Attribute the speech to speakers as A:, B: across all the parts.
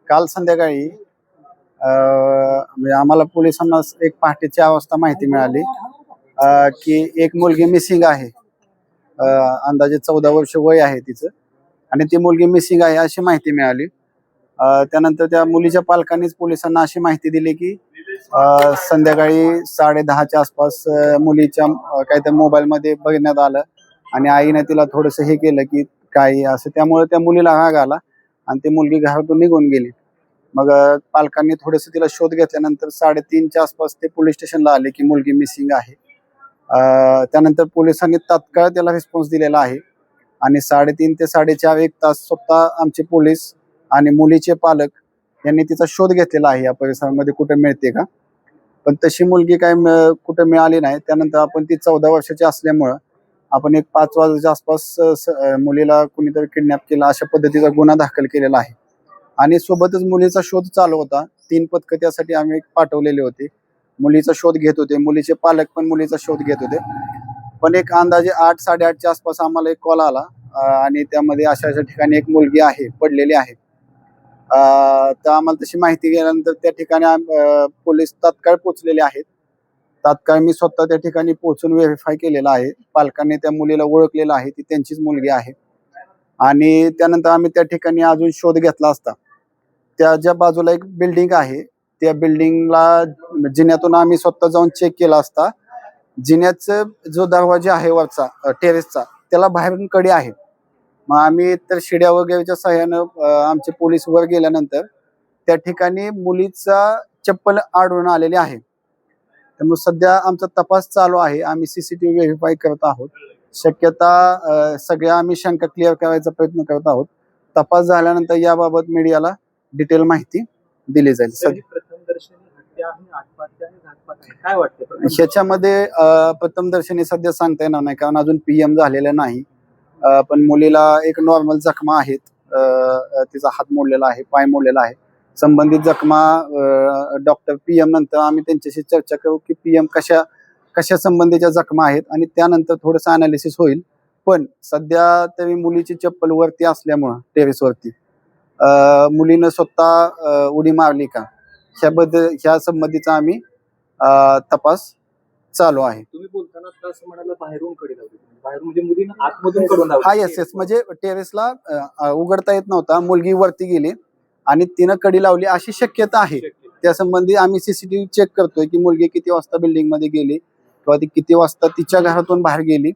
A: काल संध्याकाळी म्हणजे आम्हाला पोलिसांना एक पहाटे 4 वाजता माहिती मिळाली की एक मुलगी मिसिंग आहे. अंदाजे 14 वर्ष वय आहे तिचं आणि ती मुलगी मिसिंग आहे अशी माहिती मिळाली. त्यानंतर त्या मुलीच्या पालकांनीच पोलिसांना अशी माहिती दिली की संध्याकाळी 10:30च्या आसपास मुलीच्या काहीतरी मोबाईल मध्ये बघण्यात आलं आणि आईने तिला थोडंसं हे केलं की काय असं, त्यामुळे त्या मुलीला राग आला आणि ती मुलगी घरातून निघून गेली. मग पालकांनी थोडंसं तिला शोध घेतल्यानंतर 3:30च्या आसपास ते पोलीस स्टेशनला आले की मुलगी मिसिंग आहे. त्यानंतर पोलिसांनी तात्काळ त्याला रिस्पॉन्स दिलेला आहे आणि 3:30 ते 4:30 1 तास स्वतः आमचे पोलीस आणि मुलीचे पालक यांनी तिचा शोध घेतलेला आहे या परिसरामध्ये कुठे मिळते का, पण तशी मुलगी काय कुठे मिळाली नाही. त्यानंतर आपण ती 14 वर्षाची असल्यामुळं आपण एक 5 वाजेच्या आसपास मुलीला कुणीतरी किडनॅप केला अशा पद्धतीचा गुन्हा दाखल केलेला आहे आणि सोबतच मुलीचा शोध चालू होता. 3 पथकं त्यासाठी आम्ही पाठवलेले होते. मुलीचा शोध घेत होते, मुलीचे पालक पण मुलीचा शोध घेत होते. पण एक अंदाजे 8-8:30च्या आसपास आम्हाला एक कॉल आला आणि त्यामध्ये अशा ठिकाणी एक मुलगी आहे पडलेली आहे. तर आम्हाला तशी माहिती गेल्यानंतर त्या ठिकाणी पोलीस तात्काळ पोहोचलेले आहेत. तात्काळ मी स्वतः त्या ठिकाणी पोहोचून व्हेरीफाय केलेला आहे. पालकांनी त्या मुलीला ओळखलेलं आहे, ती त्यांचीच मुलगी आहे आणि त्यानंतर आम्ही त्या ठिकाणी अजून शोध घेतला असता त्याच्या बाजूला एक बिल्डिंग आहे, त्या बिल्डिंगला जिन्यातून आम्ही स्वतः जाऊन चेक केला असता. जिन्याचा जो दरवाजा आहे वरचा टेरेसचा त्याला बाहेरून कडी आहे. मग आम्ही तर शिड्या वगैरेच्या सहाय्यानं आमचे पोलीस वर गेल्यानंतर त्या ठिकाणी मुलीचा चप्पल आढळून आलेली आहे. त्यामुळे सध्या आमचा तपास चालू आहे. आम्ही सीसीटीव्ही व्हेरीफाय करत आहोत. शक्यता सगळ्या आम्ही शंका क्लिअर करायचा प्रयत्न करत आहोत. तपास झाल्यानंतर याबाबत मीडियाला डिटेल माहिती दिली जाईल. ह्याच्यामध्ये प्रथमदर्शनी सध्या सांगता येणार नाही कारण अजून PM झालेलं नाही. पण मुलीला एक नॉर्मल जखमा आहेत. तिचा हात मोडलेला आहे, पाय मोडलेला आहे. संबंधित जखमा डॉक्टर PM नंतर आम्ही त्यांच्याशी चर्चा करू की PM कशा संबंधीच्या जखमा आहेत आणि त्यानंतर थोडंसं अनालिसिस होईल. पण सध्या तरी मुलीची चप्पल वरती असल्यामुळं टेरेसवरती मुलीनं स्वतः उडी मारली का ह्या संबंधीचा आम्ही तपास चालू आहे.
B: तुम्ही बोलताना असं म्हणाला बाहेरून कडी लावली, बाहेरून म्हणजे मुलीनं आतमधून कडून लावली.
A: हा येस म्हणजे टेरेसला उघडता येत नव्हता, मुलगी वरती गेली आणि तिनं कडी लावली अशी शक्यता आहे. त्या संबंधी आम्ही सीसीटीव्ही चेक करतोय की मुलगी किती वाजता बिल्डिंग मध्ये गेली किंवा ती किती वाजता तिच्या घरातून बाहेर गेली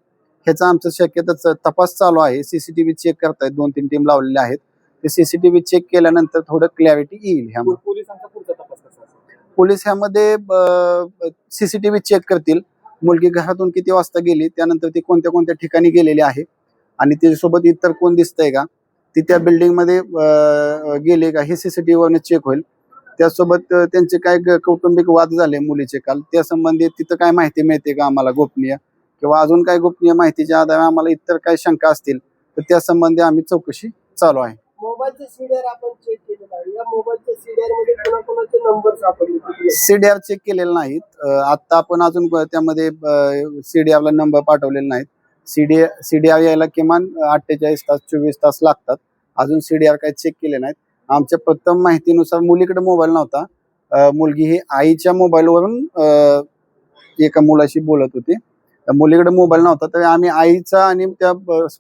A: ह्याचा आमचं शक्यता तपास चालू आहे. सीसीटीव्ही चेक करतायत, 2-3 टीम लावलेल्या आहेत. ते सीसीटीव्ही चेक केल्यानंतर थोडं क्लॅरिटी येईल. ह्यामध्ये
B: पोलिसांचा पुढचा तपास कसा असेल?
A: पोलीस ह्यामध्ये सीसीटीव्ही चेक करतील. मुलगी घरातून किती वाजता गेली, त्यानंतर ती कोणत्या कोणत्या ठिकाणी गेलेली आहे आणि तिच्यासोबत इतर कोण दिसतंय का, ती त्या बिल्डिंग मध्ये गेले का हे सीसीटीव्ही वरनं चेक होईल. त्यासोबत त्यांचे काय कौटुंबिक वाद झाले मुलीचे काल, त्या संबंधित तिथं काय माहिती मिळते का आम्हाला गोपनीय किंवा अजून काय गोपनीय माहितीच्या आधारे आम्हाला इतर काय शंका असतील तर त्या संबंधी आम्ही चौकशी चालू आहे.
C: मोबाईलचे सीडीआर आपण चेक केलेला आहे. या मोबाईलच्या सीडीआर मध्ये कोणाकोणाचे नंबर सापडले?
A: सीडीआर चेक केलेले नाहीत. आता आपण अजून त्यामध्ये सीडीआरला नंबर पाठवलेले नाहीत. सीडीआर यायला किमान 48 तास 24 तास लागतात. अजून सीडीआर काही चेक केले नाहीत. आमच्या प्रथम माहितीनुसार मुलीकडे मोबाईल नव्हता. मुलगी ही आईच्या मोबाईलवरून एका मुलाशी बोलत होती. मुलीकडे मोबाईल नव्हता तर आम्ही आईचा आणि त्या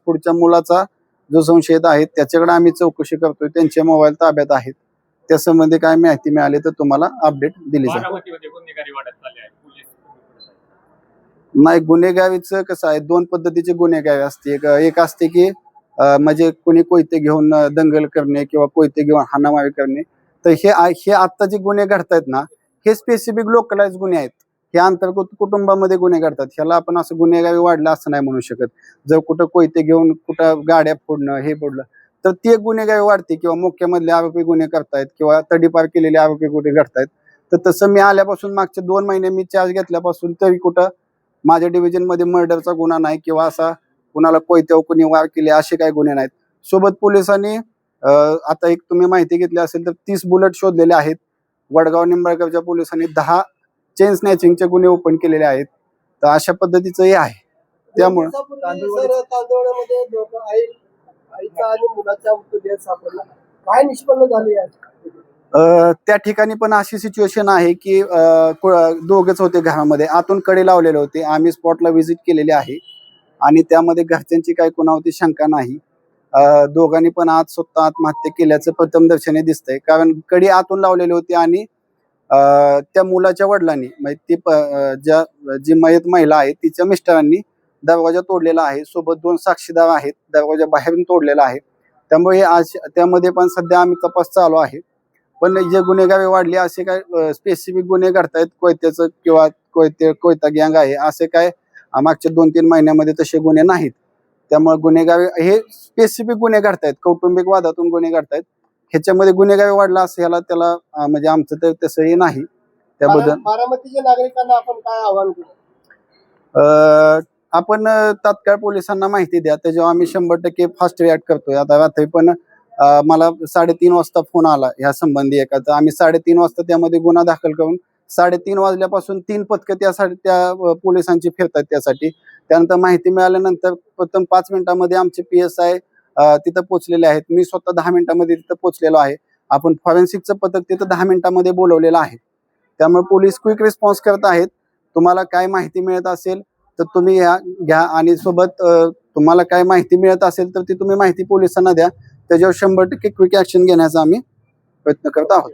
A: पुढच्या मुलाचा जो संशयित आहे त्याच्याकडे आम्ही चौकशी करतोय. त्यांचे मोबाईल ताब्यात आहेत. त्या संबंधी काय माहिती मिळाली तर तुम्हाला अपडेट दिली जाईल. नाही, गुन्हेगारीचं कसं आहे, 2 पद्धतीचे गुन्हेगारी असते. एक असते की म्हणजे कोणी कोयते घेऊन दंगल करणे किंवा कोयते घेऊन हाणामारी करणे. तर हे आता जे गुन्हे घडतायत ना हे स्पेसिफिक लोकलाइज गुन्हे आहेत. हे अंतर्गत कुटुंबामध्ये गुन्हे घडतात. ह्याला आपण असं गुन्हेगारी वाढलं असं नाही म्हणू शकत. जर कुठं कोयते घेऊन कुठं गाड्या फोडणं हे फोडलं तर ती एक गुन्हेगारी वाढते किंवा मोक्यामधले आरोपी गुन्हे करतायत किंवा तडीपार केलेले आरोपी गुन्हे घडतायत. तर तसं मी आल्यापासून मागचे 2 महिने मी चार्ज घेतल्यापासून तरी कुठं माझ्या डिव्हिजन मध्ये मर्डरचा गुन्हा नाही किंवा असा कुणाला कोयत्यावर कोणी वार केले असे काही गुन्हे नाहीत. सोबत पोलिसांनी आता एक तुम्ही माहिती घेतली असेल तर 30 बुलेट शोधलेले आहेत. वडगाव निंबाळकरच्या पोलिसांनी 10 चेन स्नॅचिंगचे गुन्हे ओपन केलेले आहेत. तर अशा पद्धतीचं हे आहे. त्यामुळे
C: तांदूळमध्ये आईचा आणि मुलाचा मृतदेह सापडला. काय निष्पन्न झाले यात?
A: त्या ठिकाणी पण अशी सिच्युएशन आहे की दोघच होते घरामध्ये, आतून कडी लावलेले होते. आम्ही स्पॉटला व्हिजिट केलेली आहे आणि त्यामध्ये घरच्यांची काही कुणावरती शंका नाही. दोघांनी पण आज स्वतः आत्महत्या केल्याचं प्रथमदर्शनी दिसतंय, कारण कडी आतून लावलेली होती आणि त्या मुलाच्या वडिलांनी म्हणजे जी मयत महिला आहे तिच्या मिस्टरांनी दरवाजा तोडलेला आहे. सोबत 2 साक्षीदार आहेत, दरवाजा बाहेरून तोडलेला आहे. त्यामुळे आज त्यामध्ये पण सध्या आम्ही तपास चालू आहे. पण जे गुन्हेगारी वाढले असे काय स्पेसिफिक गुन्हे घडतायत कोयत्याचं किंवा कोयता गँग आहे असे काय मागच्या 2-3 महिन्यामध्ये तसे गुन्हे नाहीत. त्यामुळे गुन्हेगारी हे स्पेसिफिक गुन्हे घडतायत, कौटुंबिक वादातून गुन्हे घडतायत. ह्याच्यामध्ये गुन्हेगारी वाढला असं त्याला म्हणजे आमचं तर तसंही नाही. त्याबद्दल
C: बारामतीच्या नागरिकांना आपण काय आव्हान करू?
A: आपण तात्काळ पोलिसांना माहिती द्या, त्याच्यावर आम्ही 100% फास्ट रिॲक्ट करतोय. आता रात्री पण मला 3:30 वाजता फोन आला ह्या संबंधी एकाचा. आम्ही 3:30 वाजता त्यामध्ये गुन्हा दाखल करून 3:30 वाजल्यापासून 3 पथकं त्या पोलिसांची फिरतात त्यासाठी. त्यानंतर माहिती मिळाल्यानंतर प्रथम 5 मिनिटांमध्ये आमचे PSI तिथं पोहोचलेले आहेत. मी स्वतः 10 मिनिटांमध्ये तिथं पोहोचलेलो आहे. आपण फॉरेन्सिकचं पथक तिथं 10 मिनिटांमध्ये बोलवलेलं आहे. त्यामुळे पोलीस क्विक रिस्पॉन्स करत आहेत. तुम्हाला काय माहिती मिळत असेल तर तुम्ही घ्या आणि सोबत तुम्हाला काय माहिती मिळत असेल तर ती तुम्ही माहिती पोलिसांना द्या. त्याच्यावर 100% क्विक ऍक्शन घेण्याचा आम्ही प्रयत्न करत आहोत.